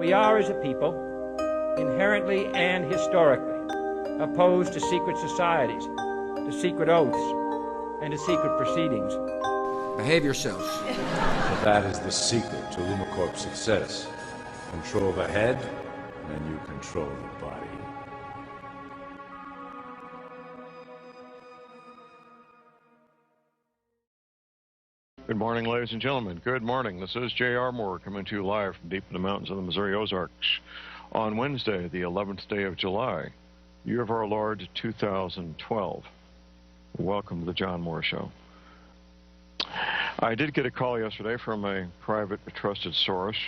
We are, as a people, inherently and historically opposed to secret societies, to secret oaths, and to secret proceedings. Behave yourselves. But that is the secret to LumaCorp's success. Control the head, and you control the body. Good morning, ladies and gentlemen. Good morning. This is J.R. Moore coming to you live from deep in the mountains of the Missouri Ozarks on Wednesday, the 11th day of July, year of our Lord 2012. Welcome to the John Moore Show. I did get a call yesterday from a private trusted source.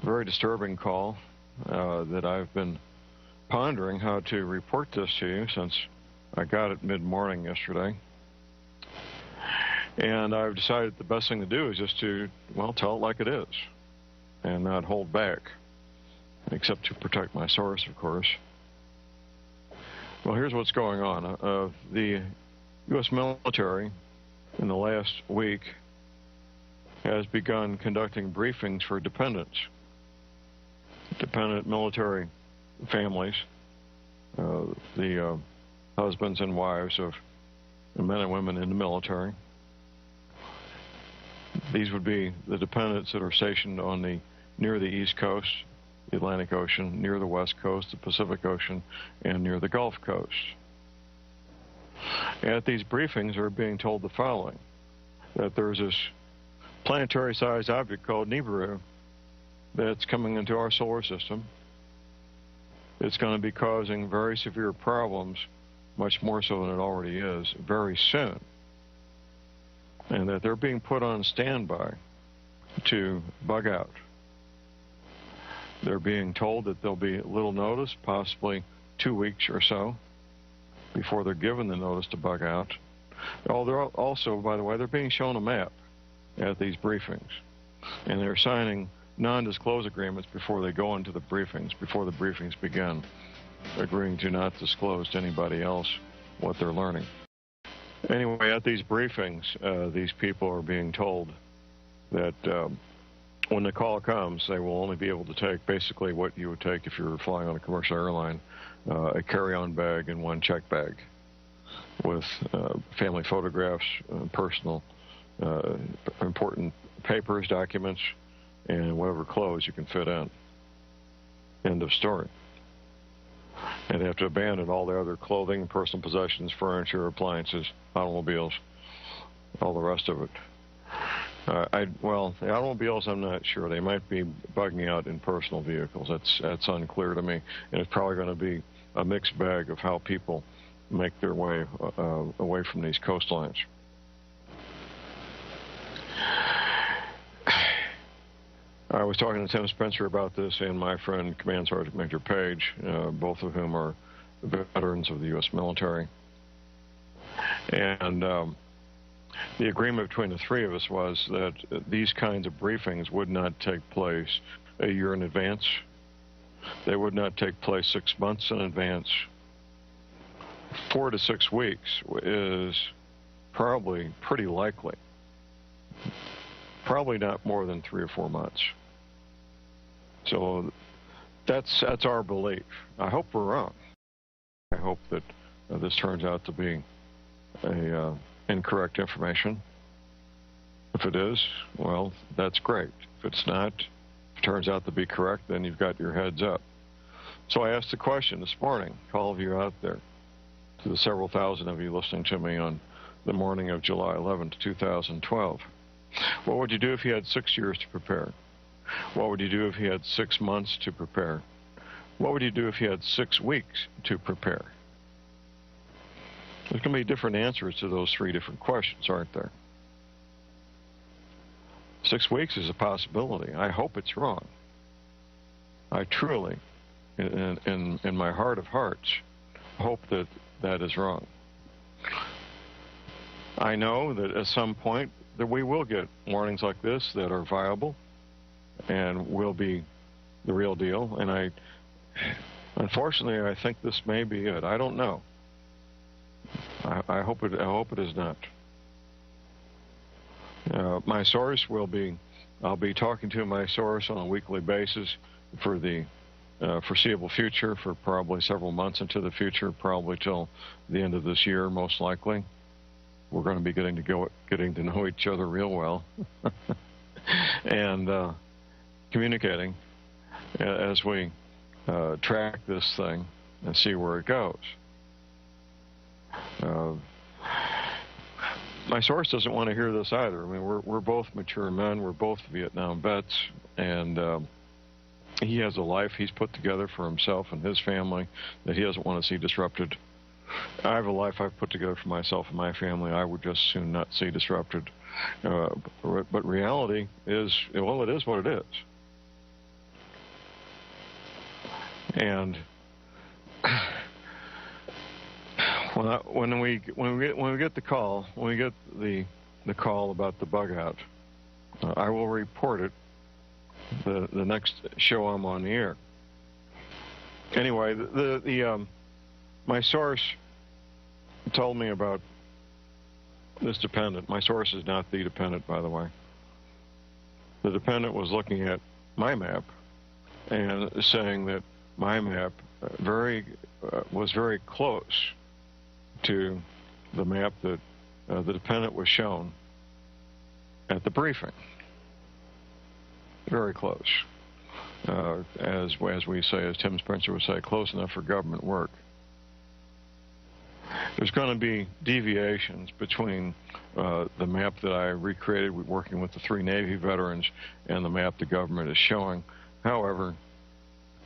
A very disturbing call that I've been pondering how to report this to you since I got it mid-morning yesterday. And I've decided the best thing to do is just to, well, tell it like it is and not hold back, except to protect my source, of course. Well, here's what's going on. The U.S. military in the last week has begun conducting briefings for dependent military families, the husbands and wives of men and women in the military. These would be the dependents that are stationed on near the East Coast, the Atlantic Ocean, near the West Coast, the Pacific Ocean, and near the Gulf Coast. At these briefings, they're being told the following, that there's this planetary-sized object called Nibiru that's coming into our solar system. It's going to be causing very severe problems, much more so than it already is, very soon. And that they're being put on standby to bug out. They're being told that there'll be little notice, possibly 2 weeks or so, before they're given the notice to bug out. Oh, they're also, by the way, they're being shown a map at these briefings. And they're signing non-disclose agreements before they go into the briefings, before the briefings begin, agreeing to not disclose to anybody else what they're learning. Anyway, at these briefings, these people are being told that when the call comes, they will only be able to take basically what you would take if you were flying on a commercial airline, a carry-on bag and one check bag with family photographs, personal, important papers, documents, and whatever clothes you can fit in. End of story. And they have to abandon all their other clothing, personal possessions, furniture, appliances, automobiles, all the rest of it. Well, the automobiles, I'm not sure. They might be bugging out in personal vehicles. That's unclear to me. And it's probably going to be a mixed bag of how people make their way away from these coastlines. I was talking to Tim Spencer about this and my friend Command Sergeant Major Page, both of whom are veterans of the U.S. military. And the agreement between the three of us was that these kinds of briefings would not take place a year in advance. They would not take place 6 months in advance. 4 to 6 weeks is probably pretty likely. Probably not more than 3 or 4 months. So that's our belief. I hope we're wrong. I hope that this turns out to be incorrect information. If it is, well, that's great. If it's not, if it turns out to be correct, then you've got your heads up. So I asked the question this morning to all of you out there, to the several thousand of you listening to me on the morning of July 11th, 2012. What would you do if you had 6 years to prepare? What would you do if you had 6 months to prepare? What would you do if you had 6 weeks to prepare? There's going to be different answers to those 3 different questions, aren't there? 6 weeks is a possibility. I hope it's wrong. I truly, in my heart of hearts, hope that that is wrong. I know that at some point that we will get warnings like this that are viable and will be the real deal. And unfortunately, I think this may be it. I don't know. I hope it is not. My source will be I'll be talking to my source on a weekly basis for the foreseeable future, for probably several months into the future, probably till the end of this year, most likely. We're going to be getting to know each other real well, and communicating as we track this thing and see where it goes. My source doesn't want to hear this either. I mean, we're both mature men. We're both Vietnam vets, and he has a life he's put together for himself and his family that he doesn't want to see disrupted. I have a life I've put together for myself and my family I would just soon not see disrupted. But reality is, well, it is what it is. And when we get the call about the bug out, I will report it the next show I'm on the air. Anyway, my source told me about this dependent. My source is not the dependent, by the way. The dependent was looking at my map and saying that my map was very close to the map that the dependent was shown at the briefing. Very close. As we say, as Tim Spencer would say, close enough for government work. There's going to be deviations between the map that I recreated working with the 3 Navy veterans and the map the government is showing. However,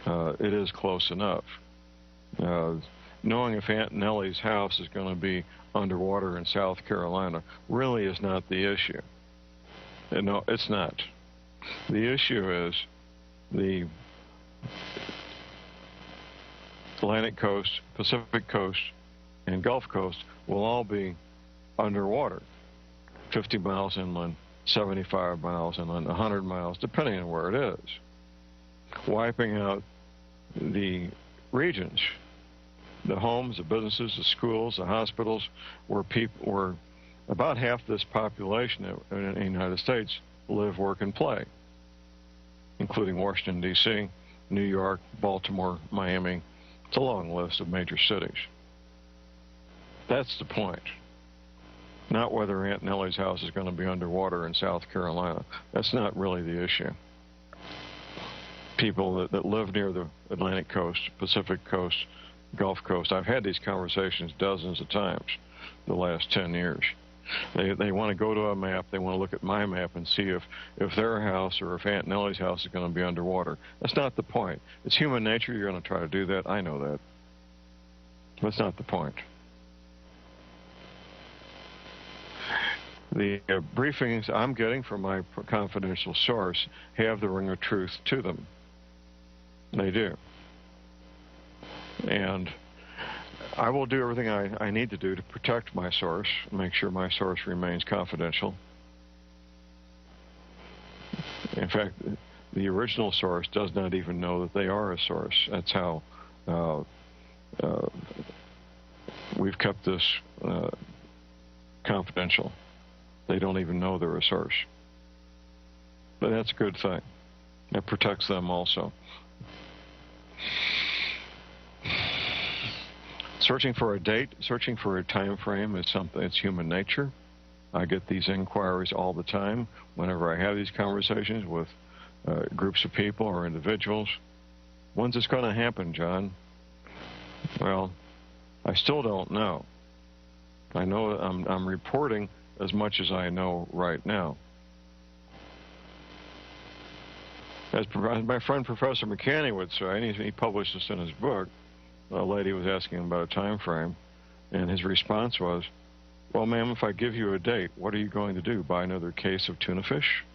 it is close enough. Knowing if Aunt Nellie's house is going to be underwater in South Carolina really is not the issue. No, it's not. The issue is the Atlantic coast, Pacific coast, and Gulf Coast will all be underwater, 50 miles inland, 75 miles inland, 100 miles, depending on where it is, wiping out the regions, the homes, the businesses, the schools, the hospitals, where about half this population in the United States live, work, and play, including Washington, D.C., New York, Baltimore, Miami. It's a long list of major cities. That's the point. Not whether Aunt Nellie's house is going to be underwater in South Carolina. That's not really the issue. People that live near the Atlantic coast, Pacific coast, Gulf Coast, I've had these conversations dozens of times the last 10 years. They want to go to a map, they want to look at my map and see if their house or if Aunt Nellie's house is going to be underwater. That's not the point. It's human nature, you're going to try to do that, I know that. That's not the point. The briefings I'm getting from my confidential source have the ring of truth to them. They do. And I will do everything I need to do to protect my source, make sure my source remains confidential. In fact, the original source does not even know that they are a source. That's how we've kept this confidential. They don't even know they're a source. But that's a good thing. It protects them also. Searching for a date, searching for a time frame is something, it's human nature. I get these inquiries all the time whenever I have these conversations with groups of people or individuals. When's this going to happen, John? Well, I still don't know. I know I'm reporting as much as I know right now. As my friend Professor McCanney would say, and he published this in his book, a lady was asking him about a time frame, and his response was, well, ma'am, if I give you a date, what are you going to do? Buy another case of tuna fish?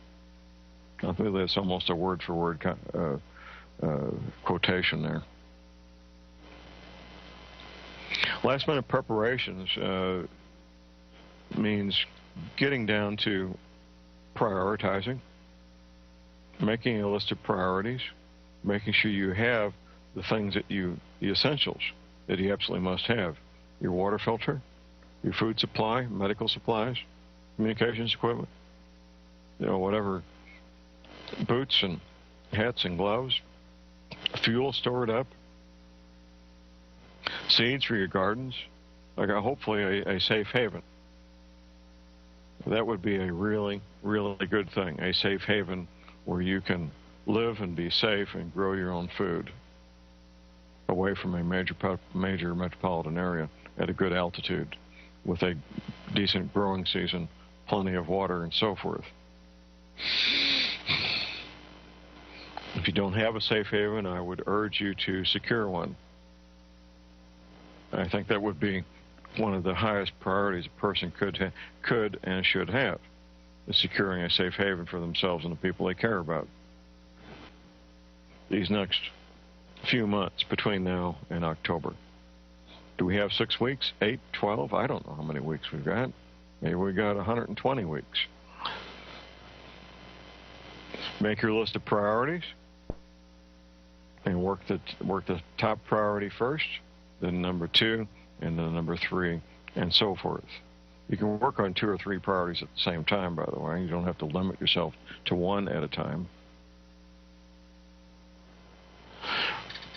I think that's almost a word-for-word quotation there. Last-minute preparations means getting down to prioritizing, making a list of priorities, making sure you have the things that the essentials that you absolutely must have. Your water filter, your food supply, medical supplies, communications equipment, whatever boots and hats and gloves, fuel stored up, seeds for your gardens, like hopefully a safe haven. That would be a really, really good thing, a safe haven where you can live and be safe and grow your own food away from a major metropolitan area at a good altitude with a decent growing season, plenty of water, and so forth. If you don't have a safe haven, I would urge you to secure one. I think that would be one of the highest priorities a person could and should have, is securing a safe haven for themselves and the people they care about. These next few months between now and October. Do we have 6 weeks, 8, 12? I don't know how many weeks we've got. Maybe we got 120 weeks. Make your list of priorities and work the top priority first, then number 2, and then number 3, and so forth. You can work on 2 or 3 priorities at the same time, by the way. You don't have to limit yourself to one at a time.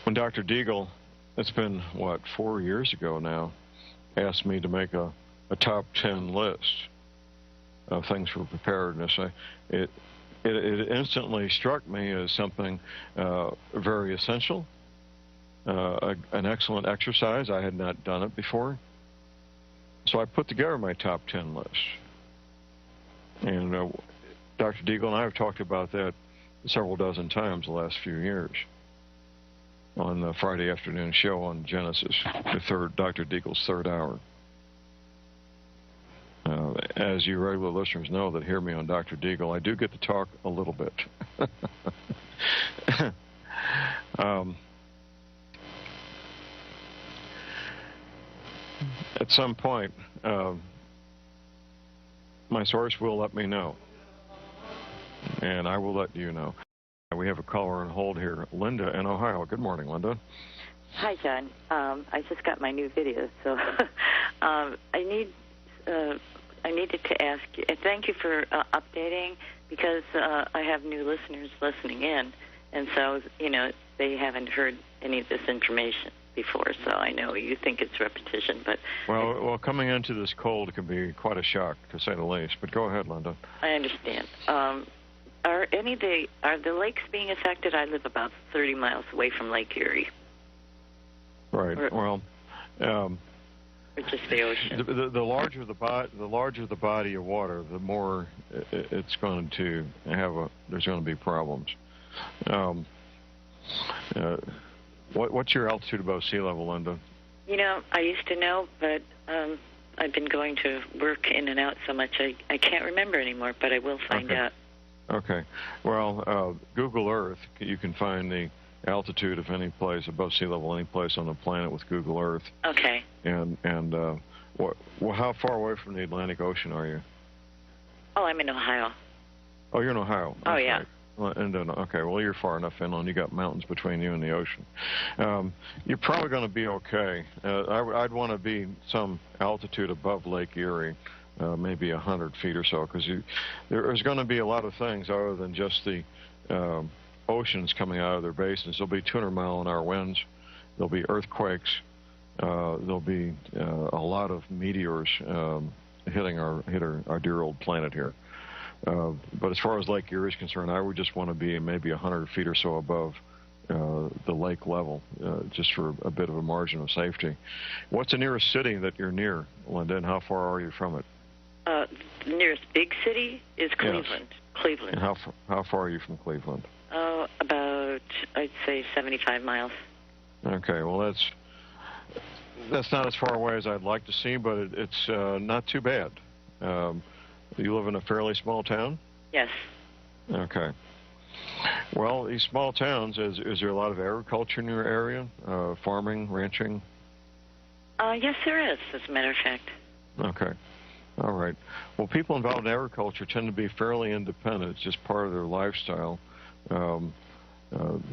When Dr. Deagle, it's been, 4 years ago now, asked me to make a top 10 list of things for preparedness, it instantly struck me as something very essential, an excellent exercise. I had not done it before. So I put together my top 10 list. And Dr. Deagle and I have talked about that several dozen times the last few years on the Friday afternoon show on Genesis, Dr. Deagle's third hour. As you regular listeners know that hear me on Dr. Deagle, I do get to talk a little bit. At some point, my source will let me know, and I will let you know. We have a caller on hold here, Linda in Ohio. Good morning, Linda. Hi, John. I just got my new video, so I needed to ask you. Thank you for updating, because I have new listeners listening in, and so they haven't heard any of this information before. So I know you think it's repetition, but well, coming into this cold can be quite a shock, to say the least. But go ahead, Linda. I understand. Are the lakes being affected? I live about 30 miles away from Lake Erie. Right. Or just the ocean. The larger the body of water, the more it's going to there's going to be problems. What's your altitude above sea level, Linda? I used to know, but I've been going to work in and out so much I can't remember anymore, but I will find out. Okay. Well, Google Earth, you can find the altitude of any place above sea level, any place on the planet with Google Earth. Okay. And how far away from the Atlantic Ocean are you? Oh, I'm in Ohio. Oh, you're in Ohio. Oh, okay. yeah. Okay, well, you're far enough inland. You got mountains between you and the ocean. You're probably going to be okay. I'd want to be some altitude above Lake Erie, maybe 100 feet or so, because there's going to be a lot of things other than just the oceans coming out of their basins. There'll be 200-mile-an-hour winds. There'll be earthquakes. There'll be a lot of meteors hitting our dear old planet here. But as far as Lake Erie is concerned, I would just want to be maybe 100 feet or so above the lake level, just for a bit of a margin of safety. What's the nearest city that you're near, Linda, and how far are you from it? The nearest big city is Cleveland. Yes. Cleveland. And how far are you from Cleveland? Oh, about, I'd say 75 miles. Okay, well, that's not as far away as I'd like to see, but it's not too bad. You live in a fairly small town? Yes. Okay. Well, these small towns, is there a lot of agriculture in your area? Farming, ranching? Yes, there is, as a matter of fact. Okay. All right. Well, people involved in agriculture tend to be fairly independent. It's just part of their lifestyle.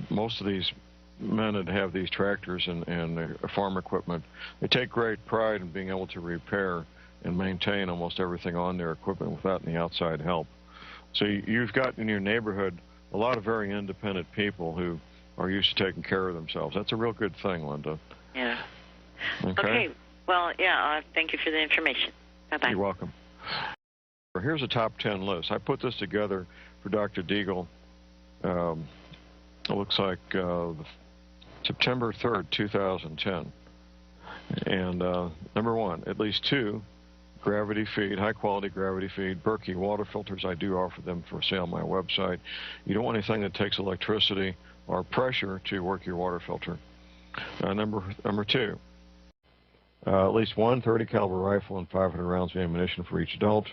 Most of these men that have these tractors and farm equipment, they take great pride in being able to repair and maintain almost everything on their equipment without any outside help. So you've got in your neighborhood a lot of very independent people who are used to taking care of themselves. That's a real good thing, Linda. Yeah. Okay. Well, yeah, thank you for the information. Bye-bye. You're welcome. Here's a top 10 list. I put this together for Dr. Deagle. It looks like September 3rd, 2010. And number one, at least 2 gravity feed, high-quality gravity feed, Berkey water filters. I do offer them for sale on my website. You don't want anything that takes electricity or pressure to work your water filter. Number 2, at least one 30-caliber rifle and 500 rounds of ammunition for each adult.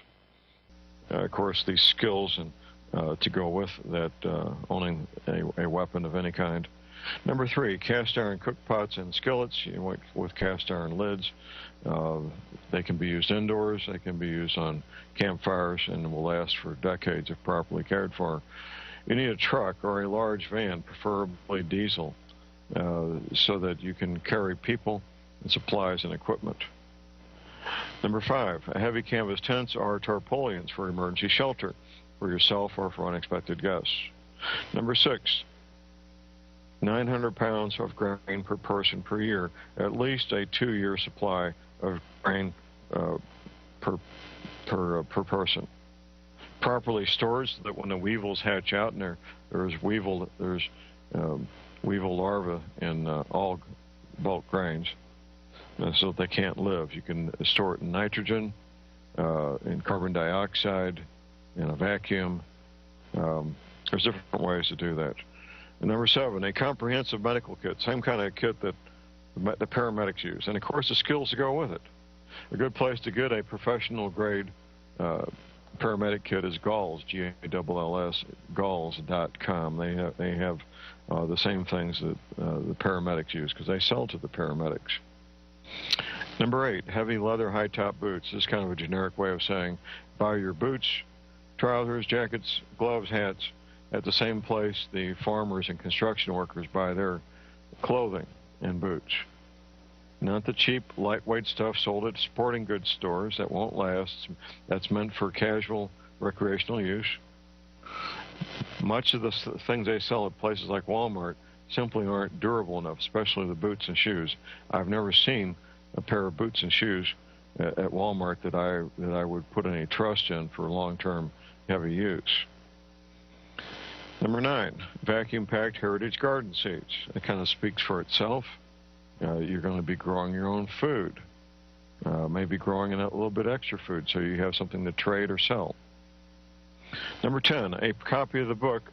Of course, these skills and to go with that, owning a weapon of any kind. Number 3, cast iron cook pots and skillets with cast iron lids. They can be used indoors, they can be used on campfires, and will last for decades if properly cared for. You need a truck or a large van, preferably diesel, so that you can carry people and supplies and equipment. Number 5, heavy canvas tents or tarpaulins for emergency shelter for yourself or for unexpected guests. Number 6, 900 pounds of grain per person per year, at least a 2-year supply of grain per person. Properly stored so that when the weevils hatch out, and there's weevil larvae in all bulk grains, so that they can't live. You can store it in nitrogen, in carbon dioxide, in a vacuum. There's different ways to do that. And number 7, a comprehensive medical kit, same kind of kit that the paramedics use, and of course the skills to go with it. A good place to get a professional grade paramedic kit is Galls, Galls, Galls.com. They have the same things that the paramedics use because they sell to the paramedics. Number 8, heavy leather high-top boots. This is kind of a generic way of saying buy your boots, trousers, jackets, gloves, hats at the same place the farmers and construction workers buy their clothing and boots. Not the cheap, lightweight stuff sold at sporting goods stores that won't last. That's meant for casual, recreational use. Much of the things they sell at places like Walmart simply aren't durable enough, especially the boots and shoes. I've never seen a pair of boots and shoes at Walmart that I would put any trust in for long-term heavy use. Number 9, vacuum-packed heritage garden seeds. It kind of speaks for itself. You're going to be growing your own food, maybe growing in a little bit extra food so you have something to trade or sell. Number 10, a copy of the book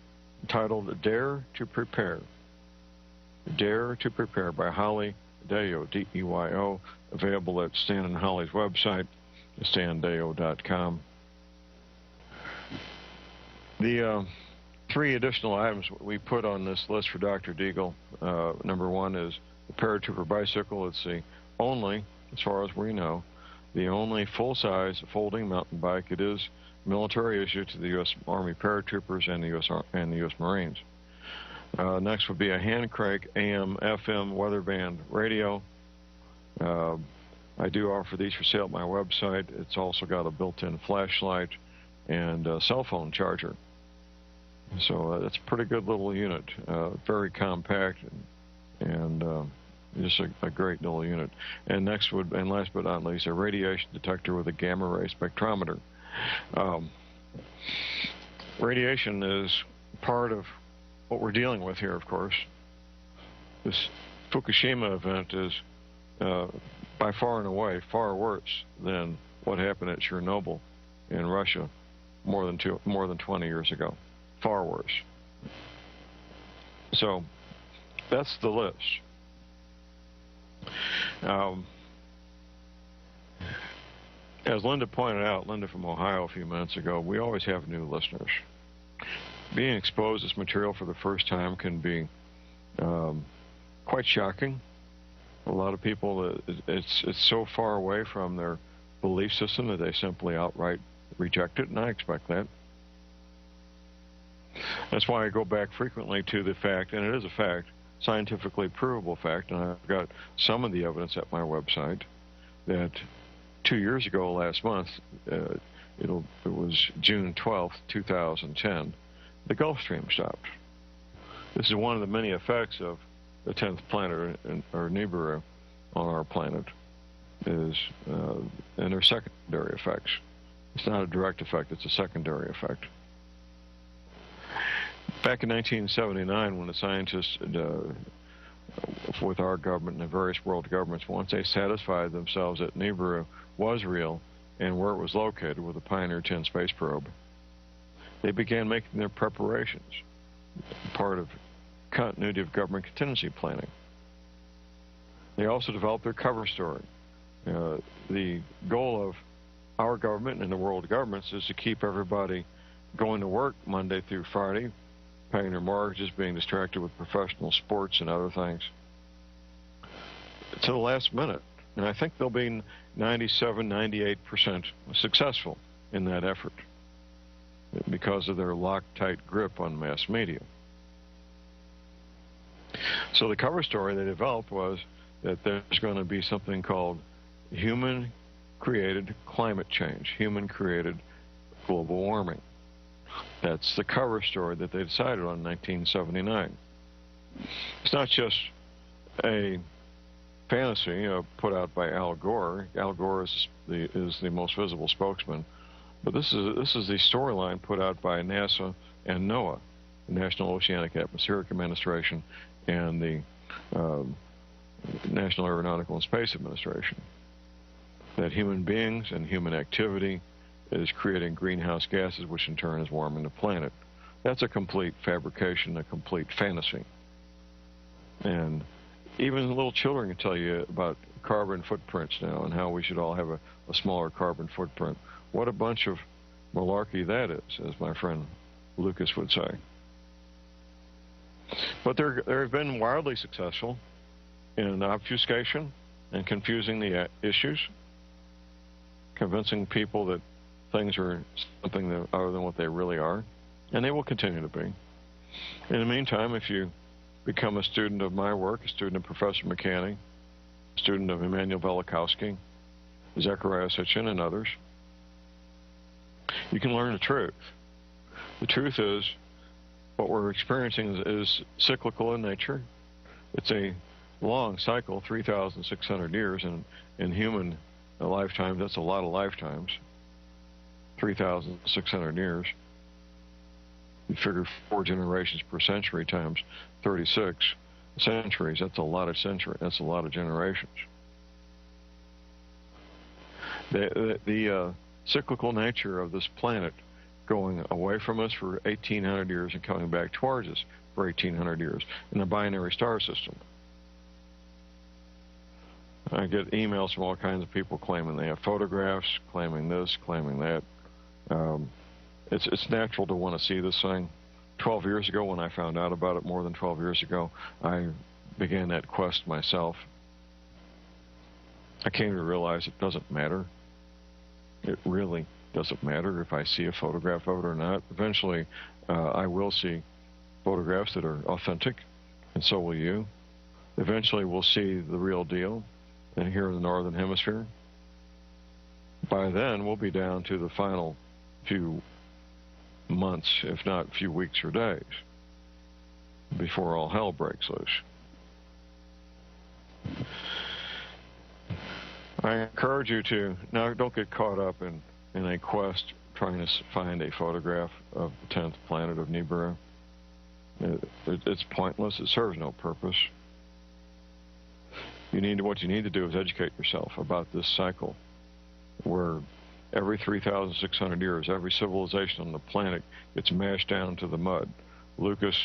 titled Dare to Prepare. Dare to Prepare by Holly Deyo, D-E-Y-O, available at Stan and Holly's website, standeyo.com. The 3 additional items we put on this list for Dr. Deagle. Number 1 is the Paratrooper bicycle. It's the only, as far as we know, the only full-size folding mountain bike. It is military issue to the U.S. Army paratroopers and the U.S. Marines. Next would be a hand crank AM/FM weather band radio. I do offer these for sale at my website. It's also got a built-in flashlight and a cell phone charger. So that's a pretty good little unit, very compact and just a great little unit. And next would, and last but not least, a radiation detector with a gamma ray spectrometer. Radiation is part of what we're dealing with here, of course. This Fukushima event is by far and away far worse than what happened at Chernobyl in Russia more than 20 years ago. Far worse. So that's the list. As Linda pointed out, Linda from Ohio a few minutes ago, we always have new listeners. Being exposed to this material for the first time can be quite shocking. A lot of people, it's so far away from their belief system that they simply outright reject it, and I expect that. That's why I go back frequently to the fact, and it is a fact, scientifically provable fact, and I've got some of the evidence at my website, that 2 years ago last month, it was June 12th, 2010, the Gulf Stream stopped. This is one of the many effects of the 10th planet, or Nibiru, on our planet, and they're secondary effects. It's not a direct effect, it's a secondary effect. Back in 1979, when the scientists, with our government and the various world governments, once they satisfied themselves that Nibiru was real and where it was located with the Pioneer 10 space probe, they began making their preparations, part of continuity of government contingency planning. They also developed their cover story. The goal of our government and the world governments is to keep everybody going to work Monday through Friday, paying their mortgages, being distracted with professional sports and other things, to the last minute. And I think they'll be 97, 98% successful in that effort because of their Loctite grip on mass media. So the cover story they developed was that there's going to be something called human-created climate change, human-created global warming. That's the cover story that they decided on in 1979. It's not just a fantasy put out by Al Gore. Al Gore is the most visible spokesman. But this is the storyline put out by NASA and NOAA, the National Oceanic Atmospheric Administration, and the National Aeronautical and Space Administration, that human beings and human activity is creating greenhouse gases, which in turn is warming the planet. That's a complete fabrication, a complete fantasy. And even little children can tell you about carbon footprints now and how we should all have a smaller carbon footprint. What a bunch of malarkey that is, as my friend Lucas would say. But they've been wildly successful in obfuscation and confusing the issues, convincing people that things are something other than what they really are, and they will continue to be. In the meantime, if you become a student of my work, a student of Professor McCanny, a student of Immanuel Velikovsky, Zechariah Sitchin, and others, you can learn the truth. The truth is, what we're experiencing is cyclical in nature. It's a long cycle, 3,600 years, and in human lifetimes, that's a lot of lifetimes. 3,600 years. You figure 4 generations per century times 36 centuries. That's a lot of centuries. That's a lot of generations. The cyclical nature of this planet going away from us for 1,800 years and coming back towards us for 1,800 years in the binary star system. I get emails from all kinds of people claiming they have photographs, claiming this, claiming that. It's natural to want to see this thing. 12 years ago, when I found out about it, more than 12 years ago, I began that quest myself. I came to realize it doesn't matter. It really doesn't matter if I see a photograph of it or not. Eventually, I will see photographs that are authentic, and so will you. Eventually, we'll see the real deal here in the Northern Hemisphere. By then, we'll be down to the final few months, if not a few weeks or days, before all hell breaks loose. I encourage you to, now don't get caught up in a quest trying to find a photograph of the 10th planet of Nibiru. It's pointless. It serves no purpose. What you need to do is educate yourself about this cycle, where every 3,600 years, every civilization on the planet gets mashed down to the mud. Lucas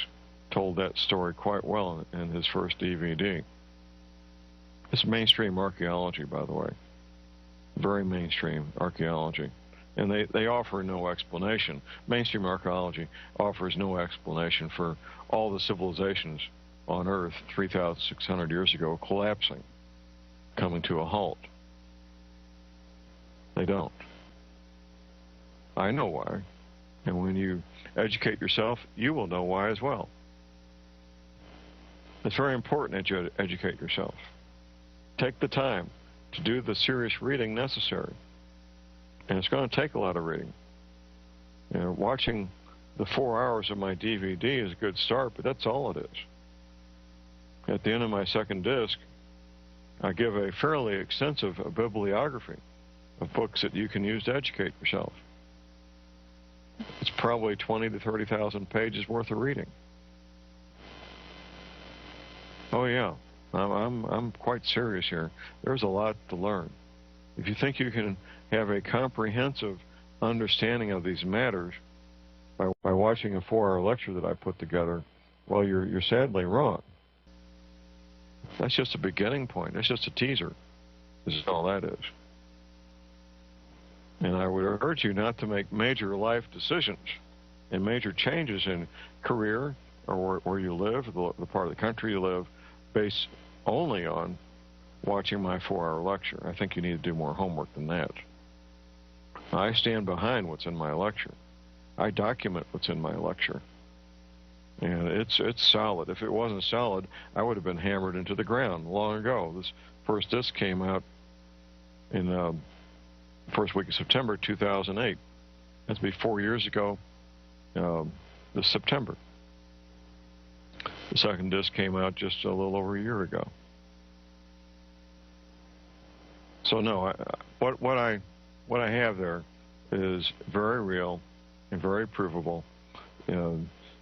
told that story quite well in his first DVD. It's mainstream archaeology, by the way. Very mainstream archaeology. And they offer no explanation. Mainstream archaeology offers no explanation for all the civilizations on Earth 3,600 years ago collapsing, coming to a halt. They don't. I know why. And when you educate yourself, you will know why as well. It's very important that you educate yourself. Take the time to do the serious reading necessary. And it's going to take a lot of reading. Watching The 4 hours of my DVD is a good start, but that's all it is. At the end of my second disc, I give a fairly extensive bibliography of books that you can use to educate yourself. It's probably 20 to 30,000 pages worth of reading. Oh yeah, I'm quite serious here. There's a lot to learn. If you think you can have a comprehensive understanding of these matters by watching a 4-hour lecture that I put together, well, you're sadly wrong. That's just a beginning point. That's just a teaser. This is all that is. And I would urge you not to make major life decisions and major changes in career or where you live, the part of the country you live, based only on watching my 4-hour lecture. I think you need to do more homework than that. I stand behind what's in my lecture. I document what's in my lecture. And it's solid. If it wasn't solid, I would have been hammered into the ground long ago. This first disc came out in the first week of September 2008. That's be 4 years ago this September. The second disc came out just a little over a year ago. So no, what I have there is very real and very provable.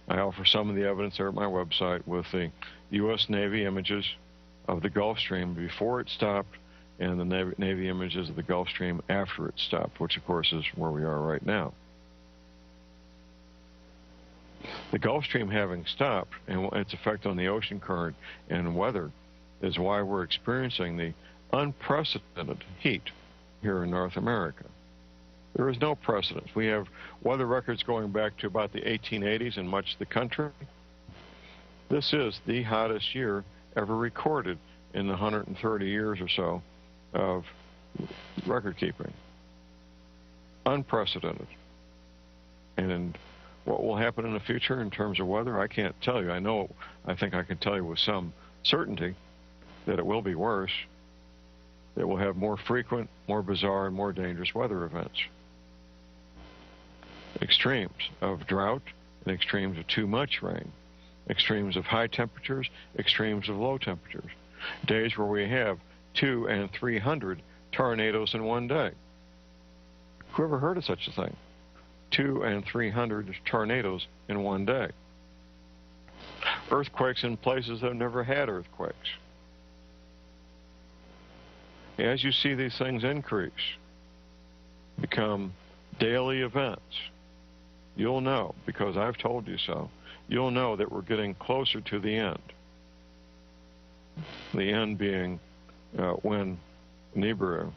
I offer some of the evidence there at my website with the U.S. Navy images of the Gulf Stream before it stopped and the Navy images of the Gulf Stream after it stopped, which of course is where we are right now. The Gulf Stream having stopped and its effect on the ocean current and weather is why we're experiencing the unprecedented heat here in North America. There is no precedent. We have weather records going back to about the 1880s in much of the country. This is the hottest year ever recorded in the 130 years or so of record keeping. Unprecedented. And what will happen in the future in terms of weather, I can't tell you. I think I can tell you with some certainty that it will be worse. That we'll have more frequent, more bizarre, and more dangerous weather events. Extremes of drought and extremes of too much rain. Extremes of high temperatures, extremes of low temperatures. Days where we have 200 and 300 tornadoes in one day. Who ever heard of such a thing? 200 and 300 tornadoes in one day. Earthquakes in places that have never had earthquakes. As you see these things increase, become daily events, you'll know, because I've told you so, you'll know that we're getting closer to the end. The end being when Nibiru,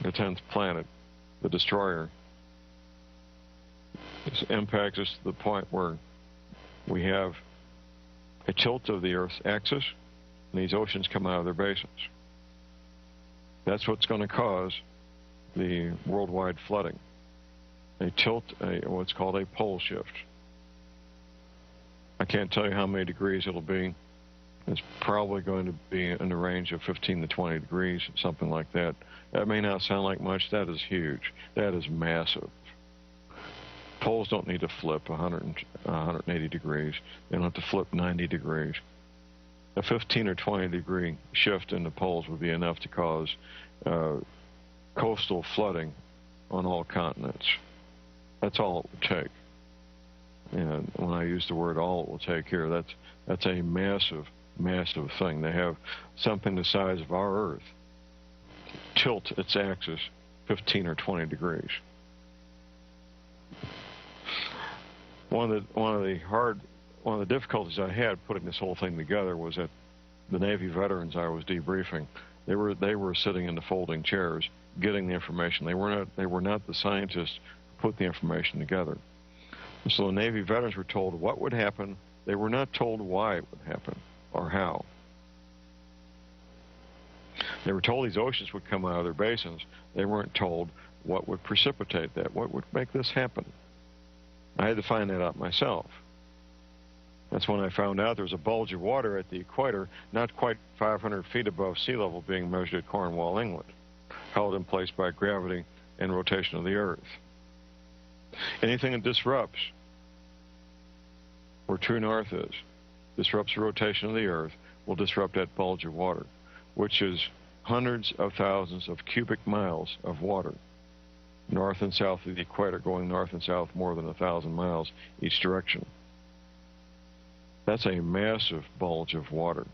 the 10th planet, the destroyer, impacts us to the point where we have a tilt of the Earth's axis, and these oceans come out of their basins. That's what's going to cause the worldwide flooding. A tilt, what's called a pole shift. I can't tell you how many degrees it'll be. It's probably going to be in the range of 15 to 20 degrees, something like that. That may not sound like much. That is huge. That is massive. Poles don't need to flip 180 degrees. They don't have to flip 90 degrees. A 15 or 20 degree shift in the poles would be enough to cause coastal flooding on all continents. That's all it would take. And when I use the word all it will take here, that's a massive, massive thing. They have something the size of our Earth tilt its axis 15 or 20 degrees. One of the difficulties I had putting this whole thing together was that the Navy veterans I was debriefing, they were sitting in the folding chairs getting the information. They were not the scientists who put the information together. And so the Navy veterans were told what would happen. They were not told why it would happen or how. They were told these oceans would come out of their basins. They weren't told what would precipitate that, what would make this happen. I had to find that out myself. That's when I found out there was a bulge of water at the equator, not quite 500 feet above sea level, being measured at Cornwall, England, held in place by gravity and rotation of the Earth. Anything that disrupts where true north is, disrupts the rotation of the Earth, will disrupt that bulge of water, which is hundreds of thousands of cubic miles of water, north and south of the equator, going north and south more than 1,000 miles each direction. That's a massive bulge of water.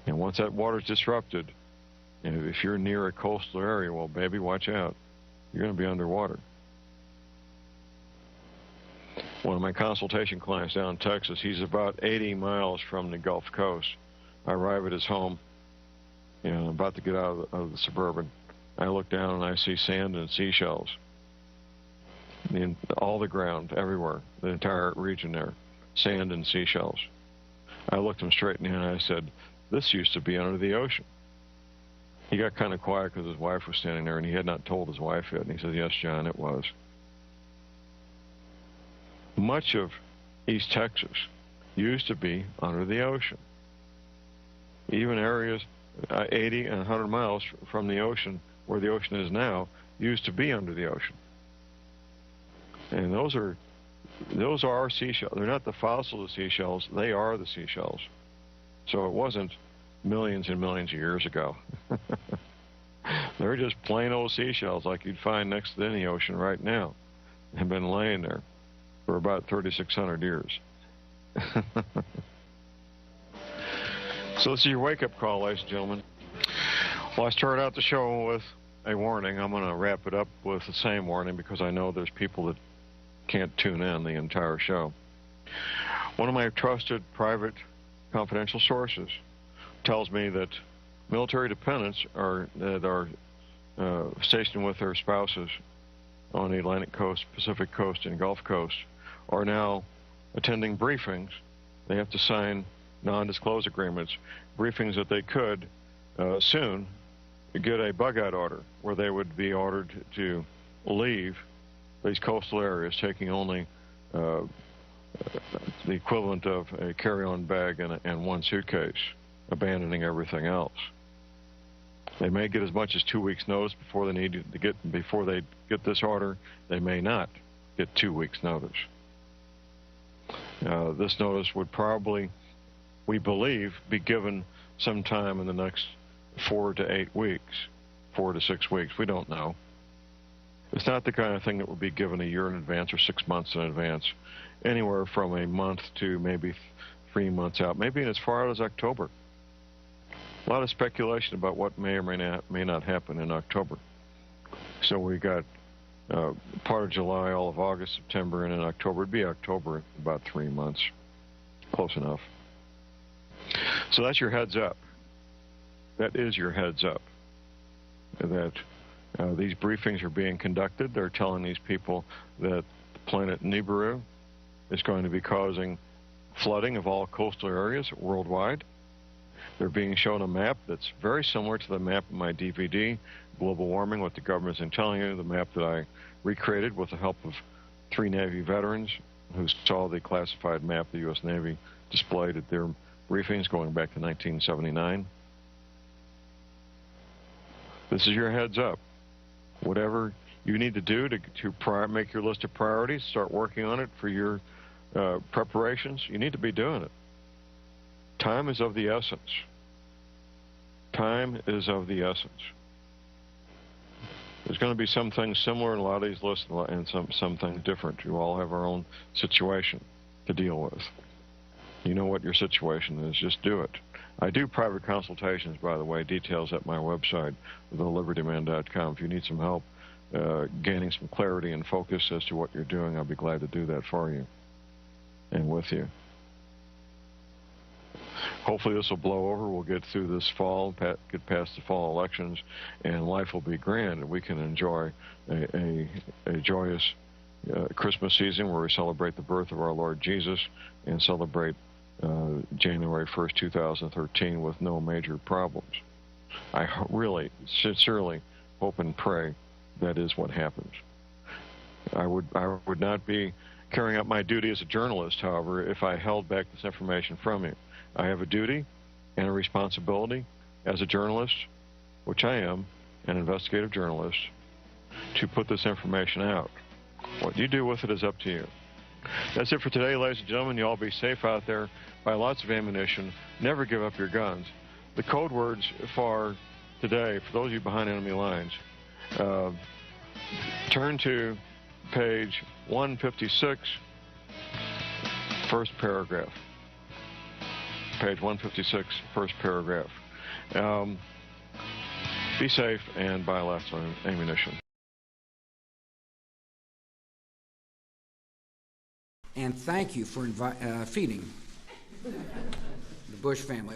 And once that water is disrupted, and if you're near a coastal area, well, baby, watch out. You're going to be underwater. One of my consultation clients down in Texas, he's about 80 miles from the Gulf Coast. I arrive at his home, and I'm about to get out of the Suburban. I look down and I see sand and seashells. All the ground, everywhere, the entire region there, sand and seashells. I looked him straight in the eye and I said, "This used to be under the ocean." He got kind of quiet because his wife was standing there, and he had not told his wife yet. And he said, "Yes, John, it was." Much of East Texas used to be under the ocean. Even areas 80 and 100 miles from the ocean, where the ocean is now, used to be under the ocean. And those are seashells. They're not the fossils of seashells. They are the seashells. So it wasn't millions and millions of years ago. They're just plain old seashells like you'd find next to any ocean right now. Have been laying there for about 3,600 years. So this is your wake-up call, ladies and gentlemen. Well, I started out the show with a warning. I'm going to wrap it up with the same warning because I know there's people that can't tune in the entire show. One of my trusted, private, confidential sources tells me that military dependents that are stationed with their spouses on the Atlantic coast, Pacific coast, and Gulf coast are now attending briefings. They have to sign non-disclosure agreements, briefings that they could soon get a bug-out order where they would be ordered to leave these coastal areas, taking only the equivalent of a carry-on bag and one suitcase, abandoning everything else. They may get as much as 2 weeks' notice before they get this order. They may not get 2 weeks' notice. This notice would probably, we believe, be given sometime in the next 4 to 8 weeks, 4 to 6 weeks. We don't know. It's not the kind of thing that would be given a year in advance or 6 months in advance. Anywhere from a month to maybe 3 months out, maybe as far out as October. A lot of speculation about what may or may not happen in October. So we got part of July, all of August, September, and in October. It'd be October in about 3 months. Close enough. So that's your heads up. That is your heads up. That these briefings are being conducted. They're telling these people that the planet Nibiru is going to be causing flooding of all coastal areas worldwide. They're being shown a map that's very similar to the map in my DVD, Global Warming, What the Government's Been Telling You, the map that I recreated with the help of 3 Navy veterans who saw the classified map the U.S. Navy displayed at their briefings going back to 1979. This is your heads up. Whatever you need to do to make your list of priorities, start working on it for your preparations, you need to be doing it. Time is of the essence. Time is of the essence. There's going to be some things similar in a lot of these lists and some things different. You all have our own situation to deal with. You know what your situation is. Just do it. I do private consultations, by the way, details at my website, thelibertyman.com. If you need some help gaining some clarity and focus as to what you're doing, I'll be glad to do that for you and with you. Hopefully this will blow over. We'll get through this fall, get past the fall elections, and life will be grand, and we can enjoy a joyous Christmas season where we celebrate the birth of our Lord Jesus and celebrate January 1st, 2013 with no major problems. I really, sincerely hope and pray that is what happens. I would not be carrying out my duty as a journalist, however, if I held back this information from you. I have a duty and a responsibility as a journalist, which I am, an investigative journalist, to put this information out. What you do with it is up to you. That's it for today, ladies and gentlemen. You all be safe out there. Buy lots of ammunition. Never give up your guns. The code words for today, for those of you behind enemy lines, turn to page 156, first paragraph. Page 156, first paragraph. Be safe and buy lots of ammunition. And thank you for feeding the Bush family.